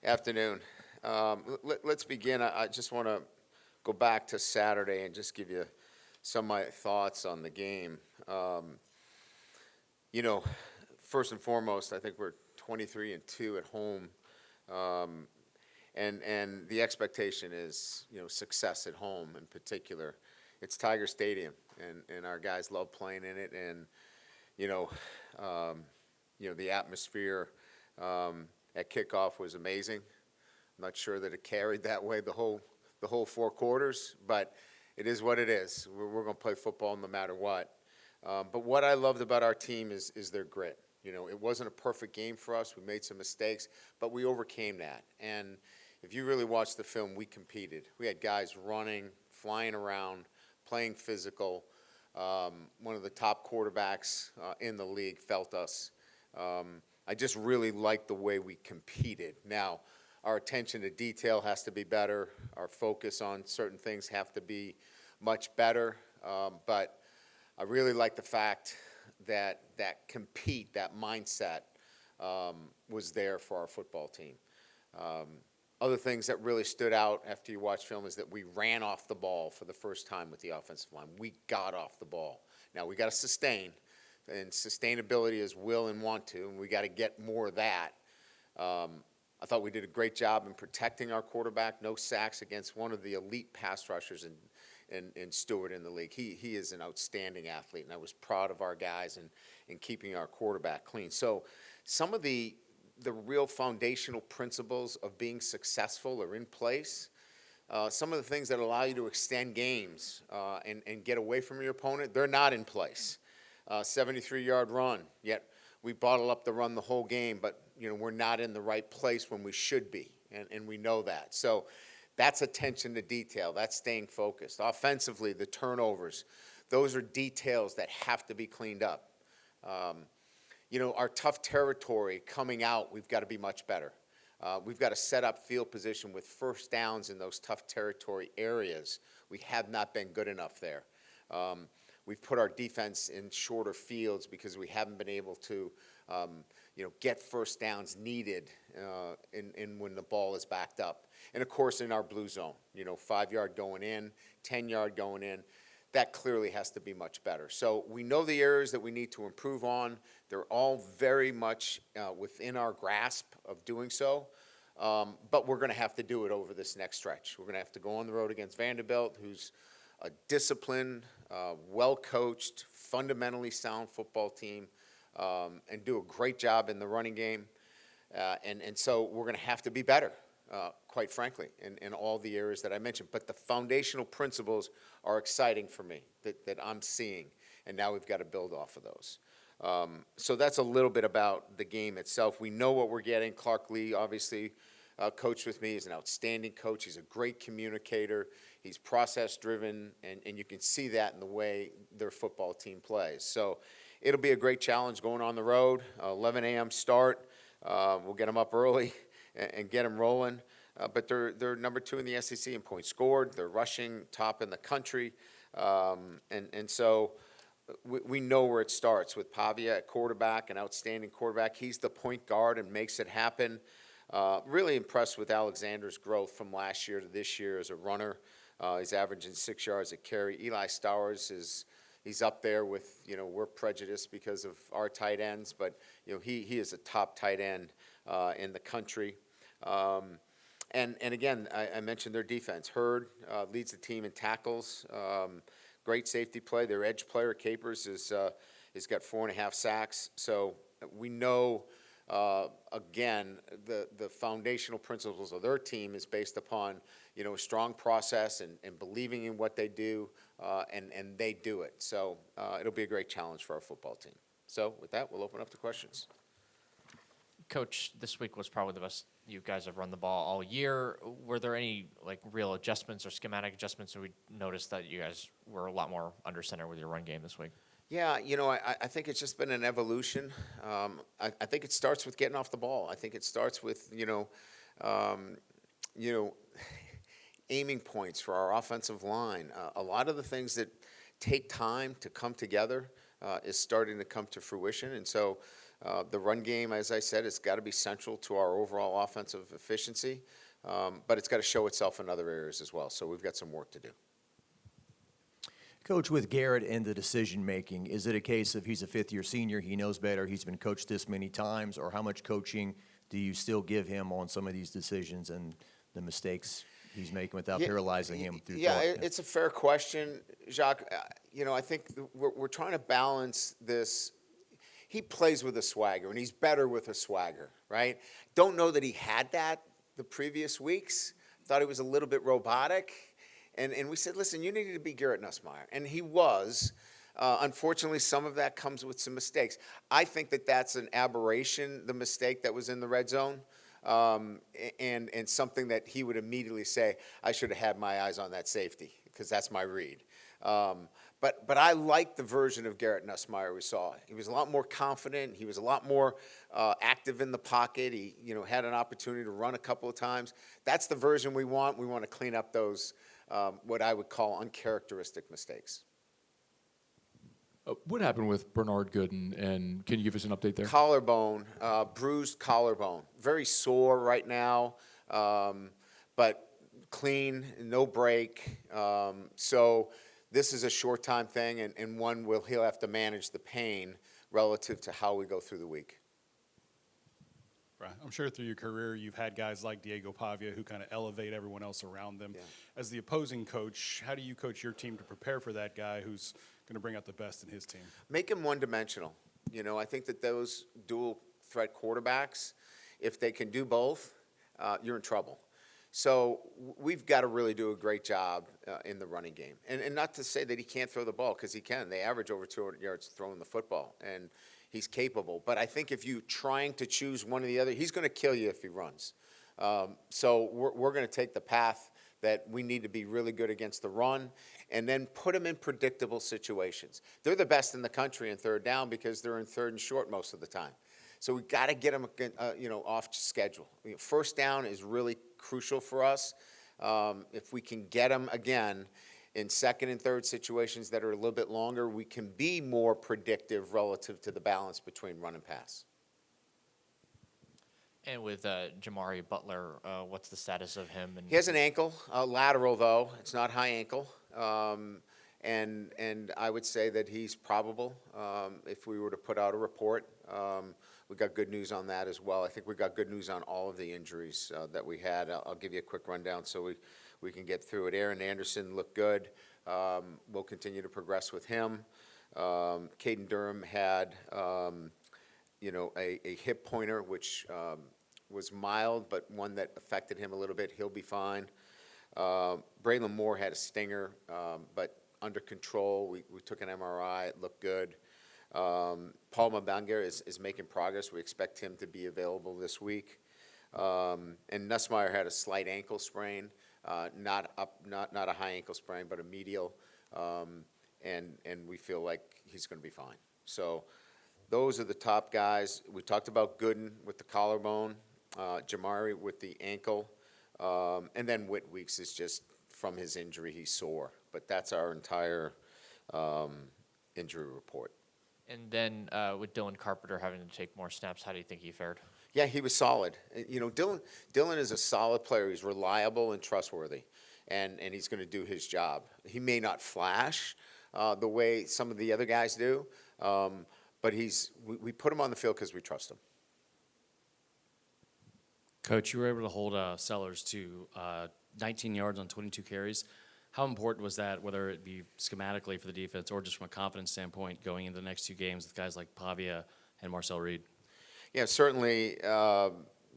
Afternoon. Let's begin. I just want to go back to Saturday and just give you some of my thoughts on the game. You know, First and foremost, I think we're 23-2 at home, um, and the expectation is success at home in particular. It's Tiger Stadium, and our guys love playing in it, and you know, um, the atmosphere at kickoff was amazing. I'm not sure that it carried that way the whole 4 quarters, but it is what it is. We're going to play football no matter what. But what I loved about our team is their grit. It wasn't a perfect game for us. We made some mistakes, but we overcame that. And if you really watch the film, we competed. We had guys running, flying around, playing physical. One of the top quarterbacks in the league felt us. I just really liked the way we competed. Now, our attention to detail has to be better. Our focus on certain things have to be much better. But I really like the fact that that mindset was there for our football team. Other things that really stood out after you watch film is that we ran off the ball for the first time with the offensive line. We got off the ball. Now, we got to sustain, and sustainability is will and want to, and we got to get more of that. I thought we did a great job in protecting our quarterback. No sacks against one of the elite pass rushers in Stewart in the league. He is an outstanding athlete, and I was proud of our guys in keeping our quarterback clean. So some of the real foundational principles of being successful are in place. Some of the things that allow you to extend games and get away from your opponent, they're not in place. 73-yard run, yet we bottle up the run the whole game, but we're not in the right place when we should be, and we know that. So that's attention to detail. That's staying focused. Offensively, the turnovers, those are details that have to be cleaned up. Our tough territory coming out, we've got to be much better. We've got to set up field position with first downs in those tough territory areas. We have not been good enough there. We've put our defense in shorter fields because we haven't been able to get first downs needed in when the ball is backed up. And, of course, in our blue zone, 5-yard going in, 10-yard going in, that clearly has to be much better. So we know the areas that we need to improve on. They're all very much within our grasp of doing so. But we're going to have to do it over this next stretch. We're going to have to go on the road against Vanderbilt, who's a disciplined, well-coached, fundamentally sound football team, and do a great job in the running game. And so we're going to have to be better, quite frankly, in all the areas that I mentioned. But the foundational principles are exciting for me that I'm seeing, and now we've got to build off of those. So that's a little bit about the game itself. We know what we're getting. Clark Lee, obviously, coached with me. He's an outstanding coach. He's a great communicator. He's process-driven, and you can see that in the way their football team plays. So it'll be a great challenge going on the road. 11 a.m. start. We'll get them up early and get them rolling. But they're number 2 in the SEC in points scored. They're rushing top in the country. And so we know where it starts with Pavia at quarterback, an outstanding quarterback. He's the point guard and makes it happen. Really impressed with Alexander's growth from last year to this year as a runner. He's averaging 6 yards a carry. Eli Stowers he's up there with, we're prejudiced because of our tight ends, but, he is a top tight end in the country. And again, I mentioned their defense. Hurd leads the team in tackles. Great safety play. Their edge player, Capers, has got 4.5 sacks. So we know, again, the foundational principles of their team is based upon, a strong process and believing in what they do, and they do it. So it'll be a great challenge for our football team. So with that, we'll open up to questions. Coach, this week was probably the best you guys have run the ball all year. Were there any real adjustments or schematic adjustments? So we noticed that you guys were a lot more under center with your run game this week. Yeah, I think it's just been an evolution. I think it starts with getting off the ball. I think it starts with aiming points for our offensive line. A lot of the things that take time to come together is starting to come to fruition, and so The run game, as I said, has got to be central to our overall offensive efficiency, but it's got to show itself in other areas as well. So we've got some work to do. Coach, with Garrett and the decision-making, is it a case of he's a fifth-year senior, he knows better, he's been coached this many times, or how much coaching do you still give him on some of these decisions and the mistakes he's making without paralyzing him through Yeah, thought? it's a fair question, Jacques. I think we're trying to balance this. He plays with a swagger, and he's better with a swagger, right? Don't know that he had that the previous weeks. Thought he was a little bit robotic. And we said, listen, you needed to be Garrett Nussmeier. And he was. Unfortunately, some of that comes with some mistakes. I think that that's an aberration, the mistake that was in the red zone, and something that he would immediately say, I should have had my eyes on that safety, because that's my read. But I like the version of Garrett Nussmeier we saw. He was a lot more confident. He was a lot more active in the pocket. He had an opportunity to run a couple of times. That's the version we want. We want to clean up those what I would call uncharacteristic mistakes. What happened with Bernard Gooden, and can you give us an update there? Collarbone, bruised collarbone. Very sore right now, but clean, no break. So this is a short-time thing, and one he'll have to manage the pain relative to how we go through the week. Right. I'm sure through your career you've had guys like Diego Pavia who kind of elevate everyone else around them. Yeah. As the opposing coach, how do you coach your team to prepare for that guy who's going to bring out the best in his team? Make him one-dimensional. I think that those dual-threat quarterbacks, if they can do both, you're in trouble. So we've got to really do a great job in the running game. And not to say that he can't throw the ball, because he can. They average over 200 yards throwing the football, and he's capable. But I think if you're trying to choose one or the other, he's going to kill you if he runs. So we're going to take the path that we need to be really good against the run, and then put them in predictable situations. They're the best in the country in third down because they're in third and short most of the time. So we've got to get them, off schedule. First down is really crucial for us. If we can get them, again, in second and third situations that are a little bit longer, we can be more predictive relative to the balance between run and pass. And with Jamari Butler, what's the status of him? And He has an ankle, lateral though. It's not high ankle. And I would say that he's probable if we were to put out a report. We got good news on that as well. I think we got good news on all of the injuries that we had. I'll give you a quick rundown so we can get through it. Aaron Anderson looked good. We'll continue to progress with him. Caden Durham had, a hip pointer, which was mild, but one that affected him a little bit. He'll be fine. Braylon Moore had a stinger, but under control. We took an MRI. It looked good. Paul Mabanger is making progress. We expect him to be available this week. And Nussmeier had a slight ankle sprain, not a high ankle sprain, but a medial, and we feel like he's going to be fine. So those are the top guys. We talked about Gooden with the collarbone, Jamari with the ankle, and then Whit Weeks is just from his injury, he's sore. But that's our entire injury report. And then with Dylan Carpenter having to take more snaps, how do you think he fared? Yeah, he was solid. Dylan is a solid player. He's reliable and trustworthy, and he's going to do his job. He may not flash the way some of the other guys do, but we put him on the field because we trust him. Coach, you were able to hold Sellers to 19 yards on 22 carries. How important was that, whether it be schematically for the defense or just from a confidence standpoint going into the next two games with guys like Pavia and Marcel Reed? Yeah, certainly,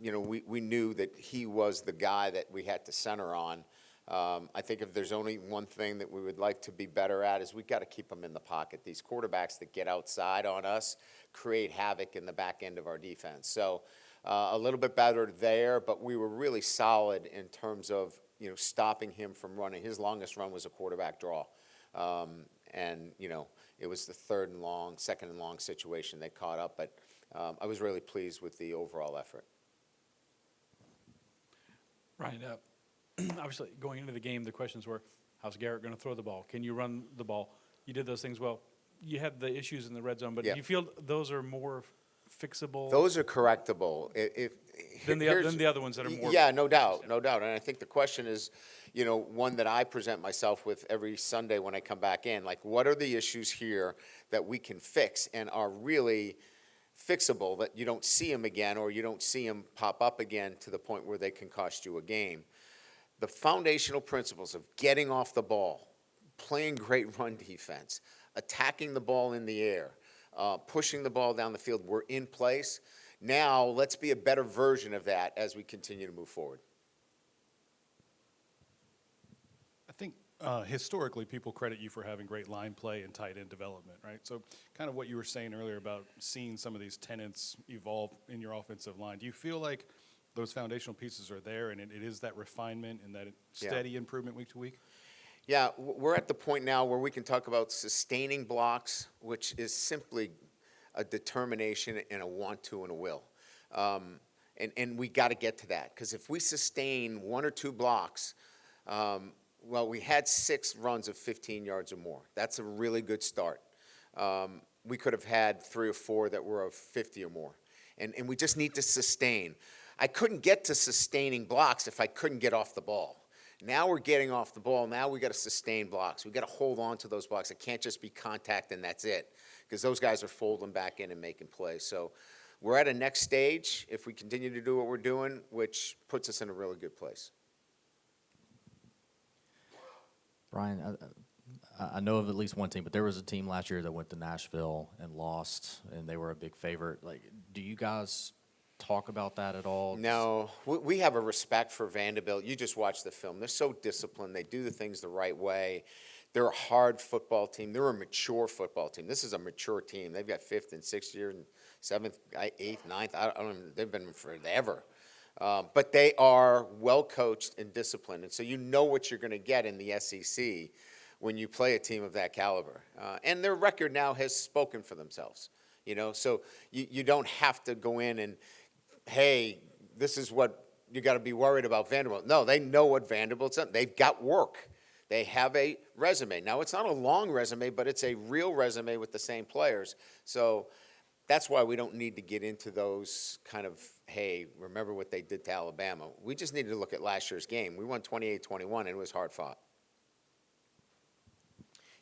we knew that he was the guy that we had to center on. I think if there's only one thing that we would like to be better at is we've got to keep them in the pocket. These quarterbacks that get outside on us create havoc in the back end of our defense. So a little bit better there, but we were really solid in terms of stopping him from running. His longest run was a quarterback draw. And it was the second and long situation they caught up. But I was really pleased with the overall effort. Ryan, obviously going into the game, the questions were, how's Garrett going to throw the ball? Can you run the ball? You did those things well. You had the issues in the red zone, but Yeah. do you feel those are more fixable? Those are correctable. Than the other ones that are more. Yeah, no doubt, no doubt. And I think the question is, one that I present myself with every Sunday when I come back in, like, what are the issues here that we can fix and are really fixable, that you don't see them again, or you don't see them pop up again to the point where they can cost you a game? The foundational principles of getting off the ball, playing great run defense, attacking the ball in the air, pushing the ball down the field were in place. Now, let's be a better version of that as we continue to move forward. I think historically, people credit you for having great line play and tight end development, right? So kind of what you were saying earlier about seeing some of these tenets evolve in your offensive line. Do you feel like those foundational pieces are there and it is that refinement and that steady improvement week to week? Yeah, we're at the point now where we can talk about sustaining blocks, which is simply a determination and a want to and a will. And we got to get to that, because if we sustain 1 or 2 blocks, well, we had 6 runs of 15 yards or more. That's a really good start. We could have had 3 or 4 that were of 50 or more. And we just need to sustain. I couldn't get to sustaining blocks if I couldn't get off the ball. Now we're getting off the ball. Now we got to sustain blocks. We got to hold on to those blocks. It can't just be contact and that's it, because those guys are folding back in and making plays. So we're at a next stage if we continue to do what we're doing, which puts us in a really good place. Brian, I know of at least one team, but there was a team last year that went to Nashville and lost, and they were a big favorite. Like, do you guys talk about that at all? No, we have a respect for Vanderbilt. You just watch the film. They're so disciplined. They do the things the right way. They're a hard football team. They're a mature football team. This is a mature team. They've got 5th and 6th year and 7th, 8th, 9th. I don't even, they've been forever. But they are well coached and disciplined. And so you know what you're going to get in the SEC when you play a team of that caliber. And their record now has spoken for themselves. So you don't have to go in and, hey, this is what you got to be worried about Vanderbilt. No, they know what Vanderbilt's up. They've got work. They have a resume. Now, it's not a long resume, but it's a real resume with the same players. So that's why we don't need to get into those kind of, hey, remember what they did to Alabama. We just need to look at last year's game. We won 28-21, and it was hard fought.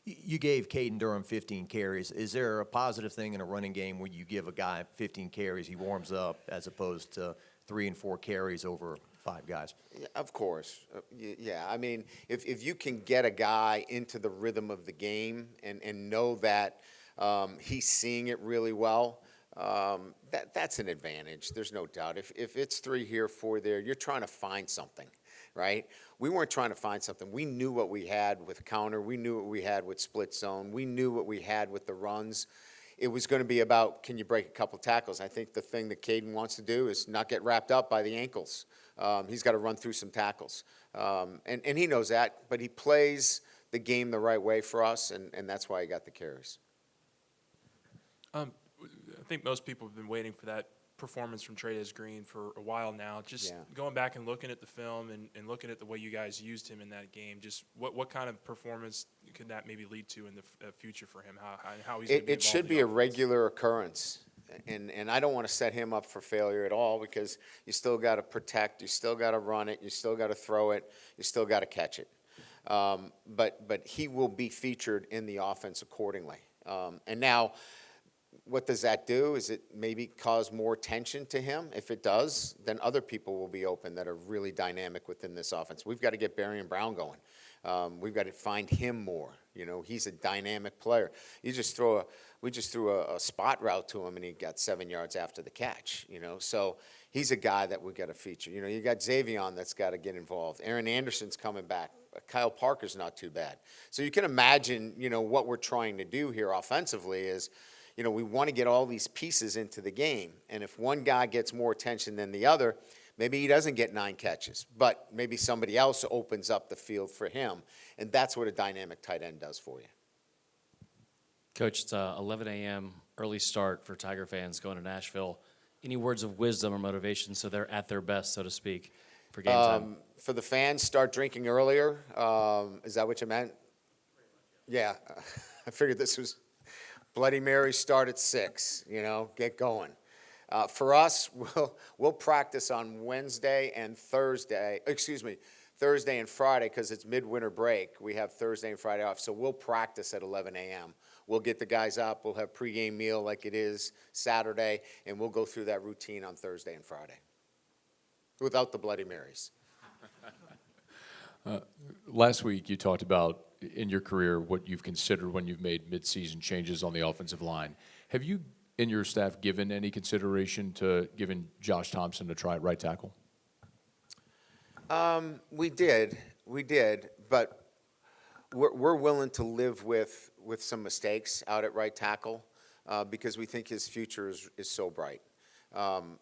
You gave Caden Durham 15 carries. Is there a positive thing in a running game where you give a guy 15 carries, he warms up, as opposed to 3 and 4 carries over 5 guys? Yeah, of course. Yeah, I mean, if you can get a guy into the rhythm of the game and know that he's seeing it really well, that's an advantage. There's no doubt. If it's 3 here, 4 there, you're trying to find something, right? We weren't trying to find something. We knew what we had with counter. We knew what we had with split zone. We knew what we had with the runs. It was going to be about, can you break a couple tackles? I think the thing that Caden wants to do is not get wrapped up by the ankles. He's got to run through some tackles. And he knows that, but he plays the game the right way for us, and that's why he got the carries. I think most people have been waiting for that performance from Treyas Green for a while now. Just going back and looking at the film and looking at the way you guys used him in that game, just what kind of performance could that maybe lead to in the future for him? How he's It should be a regular occurrence. And I don't want to set him up for failure at all, because you still got to protect, you still got to run it, you still got to throw it, you still got to catch it. But he will be featured in the offense accordingly. And now, what does that do? Is it maybe cause more tension to him? If it does, then other people will be open that are really dynamic within this offense. We've got to get Barry and Brown going. We've got to find him more. He's a dynamic player. We just threw a spot route to him, and he got 7 yards after the catch. So he's a guy that we got to feature. You got Xavion that's got to get involved. Aaron Anderson's coming back. Kyle Parker's not too bad. So you can imagine, what we're trying to do here offensively is, we want to get all these pieces into the game. And if one guy gets more attention than the other, maybe he doesn't get 9 catches, but maybe somebody else opens up the field for him. And that's what a dynamic tight end does for you. Coach, it's 11 a.m. early start for Tiger fans going to Nashville. Any words of wisdom or motivation so they're at their best, so to speak, for game time? For the fans, start drinking earlier. Is that what you meant? Yeah. I figured this was Bloody Mary start at 6, get going. For us, we'll practice on Thursday and Friday, because it's midwinter break. We have Thursday and Friday off, so we'll practice at 11 a.m. We'll get the guys up, we'll have pregame meal like it is Saturday, and we'll go through that routine on Thursday and Friday, without the Bloody Marys. Last week, you talked about, in your career, what you've considered when you've made midseason changes on the offensive line. Have you, in your staff, given any consideration to giving Josh Thompson a try at right tackle? We did, but we're willing to live with some mistakes out at right tackle because we think his future is so bright.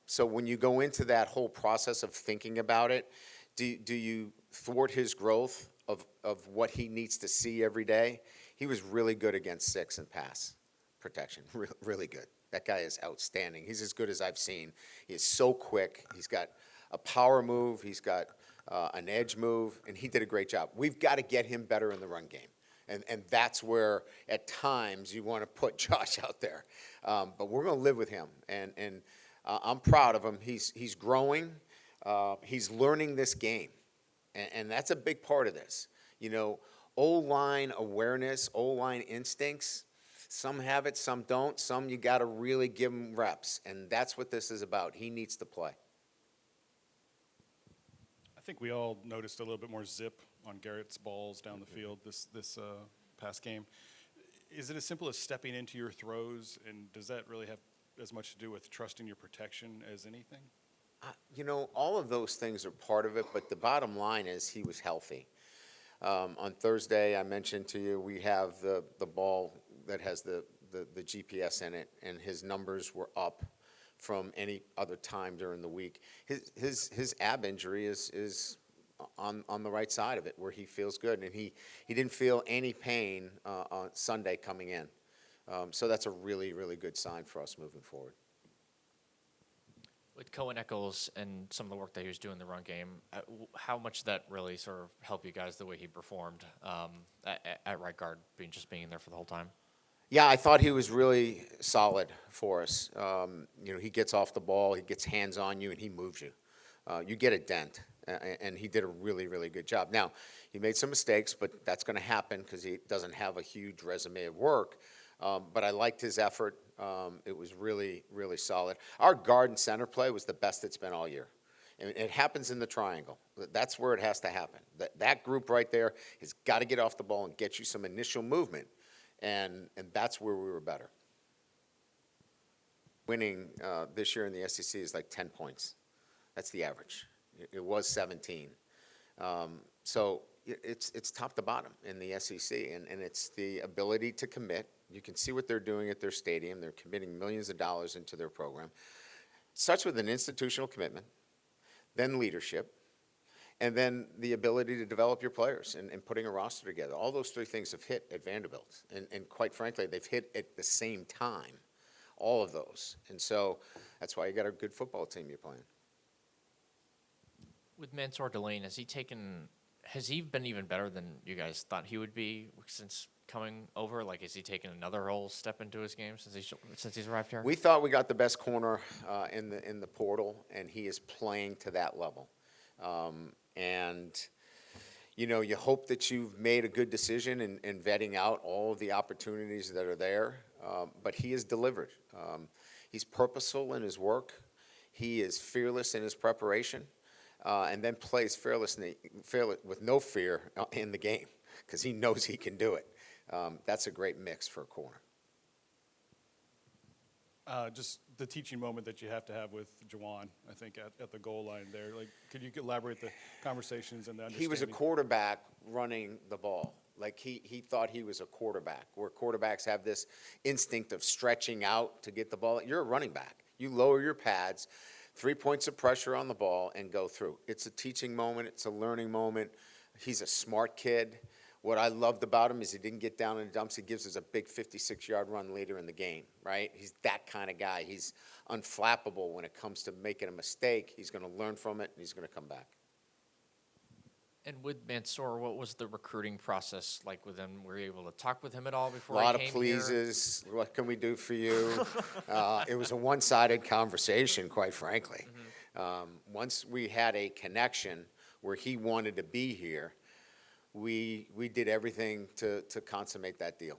So when you go into that whole process of thinking about it, do you thwart his growth of what he needs to see every day? He was really good against six and pass protection, really good. That guy is outstanding. He's as good as I've seen. He is so quick. He's got a power move. He's got an edge move, and he did a great job. We've got to get him better in the run game. And that's where, at times, you want to put Josh out there. But we're going to live with him. And I'm proud of him. He's growing. He's learning this game. And that's a big part of this. You know, O-line awareness, O-line instincts, some have it, some don't. Some you got to really give them reps. And that's what this is about. He needs to play. I think we all noticed a little bit more zip on Garrett's balls down the field this past game. Is it as simple as stepping into your throws, and does that really have as much to do with trusting your protection as anything? You know, all of those things are part of it, but the bottom line is he was healthy. On Thursday, I mentioned to you, we have the ball that has the GPS in it, and his numbers were up from any other time during the week. His ab injury is on the right side of it, where he feels good, and he didn't feel any pain on Sunday coming in. So that's a really, really good sign for us moving forward. With Cohen Eccles and some of the work that he was doing in the run game, how much did that really sort of help you guys the way he performed at right guard, being in there for the whole time? Yeah, I thought he was really solid for us. You know, he gets off the ball, he gets hands on you, and he moves you. You get a dent, and he did a really, really good job. Now, he made some mistakes, but that's going to happen because he doesn't have a huge resume of work. But I liked his effort. It was really, really solid. Our guard and center play was the best it's been all year. And it happens in the triangle. That's where it has to happen. That group right there has got to get off the ball and get you some initial movement. And that's where we were better. Winning this year in the SEC is like 10 points. That's the average. It was 17. So it's top to bottom in the SEC, and it's the ability to commit. You can see what they're doing at their stadium. They're committing millions of dollars into their program. It starts with an institutional commitment, then leadership, and then the ability to develop your players and putting a roster together. All those three things have hit at Vanderbilt. And quite frankly, they've hit at the same time, all of those. And so that's why you got a good football team you're playing. With Mansour Delane, has he been even better than you guys thought he would be since coming over? Like, has he taken another whole step into his game since he's arrived here? We thought we got the best corner in the portal, and he is playing to that level. And, you know, you hope that you've made a good decision in vetting out all of the opportunities that are there. But he has delivered. He's purposeful in his work. He is fearless in his preparation. And then plays fearless with no fear in the game because he knows he can do it. That's a great mix for a corner. Just the teaching moment that you have to have with Juwan, I think, at the goal line there. Like, could you elaborate the conversations and the understanding? He was a quarterback running the ball. Like, he thought he was a quarterback, where quarterbacks have this instinct of stretching out to get the ball. You're a running back. You lower your pads, 3 points of pressure on the ball, and go through. It's a teaching moment. It's a learning moment. He's a smart kid. What I loved about him is he didn't get down in the dumps. He gives us a big 56-yard run later in the game, right? He's that kind of guy. He's unflappable when it comes to making a mistake. He's going to learn from it, and he's going to come back. And with Mansour, what was the recruiting process like with him? Were you able to talk with him at all A before lot he of came here? pleases. What can we do for you? It was a one-sided conversation, quite frankly. Once we had a connection where he wanted to be here, we did everything to consummate that deal.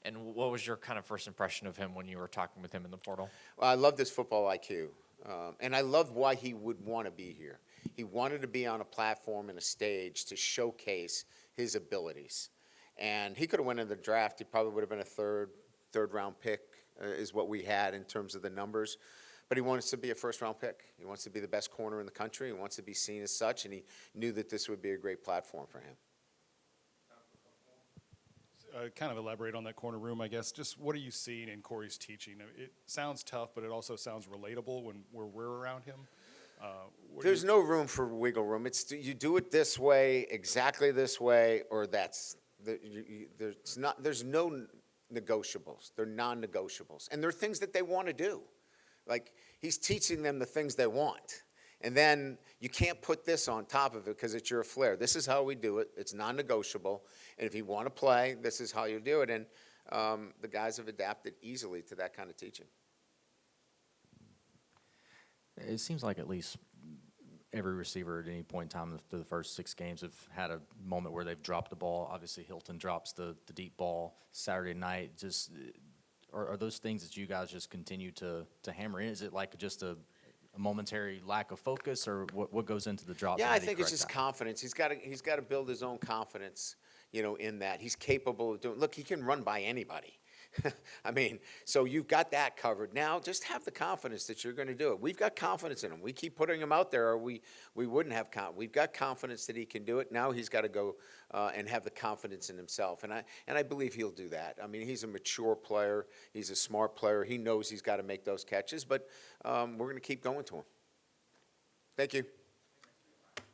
And what was your kind of first impression of him when you were talking with him in the portal? Well, I loved his football IQ, and I loved why he would want to be here. He wanted to be on a platform and a stage to showcase his abilities. And he could have went in the draft. He probably would have been a third round pick, is what we had in terms of the numbers. But he wants to be a first-round pick. He wants to be the best corner in the country. He wants to be seen as such, and he knew that this would be a great platform for him. Kind of elaborate on that corner room, I guess. Just what are you seeing in Corey's teaching? It sounds tough, but it also sounds relatable when we're around him. There's no room for wiggle room. It's you do it this way, exactly this way, or that's there's no negotiables. They're non-negotiables, and they're things that they want to do. Like he's teaching them the things they want, and then you can't put this on top of it because it's your flair. This is how we do it. It's non-negotiable, and if you want to play, this is how you do it. And the guys have adapted easily to that kind of teaching. It seems like at least every receiver at any point in time through the first 6 games have had a moment where they've dropped the ball. Obviously, Hilton drops the deep ball Saturday night. Just are those things that you guys just continue to hammer in? Is it like just a momentary lack of focus, or what goes into the drop? Yeah, I think it's just confidence. He's got to build his own confidence, in that he's capable of doing. Look, he can run by anybody. I mean, so you've got that covered. Now, just have the confidence that you're going to do it. We've got confidence in him. We keep putting him out there, or we wouldn't have confidence. We've got confidence that he can do it. Now he's got to go and have the confidence in himself, and I believe he'll do that. I mean, he's a mature player. He's a smart player. He knows he's got to make those catches, but we're going to keep going to him. Thank you.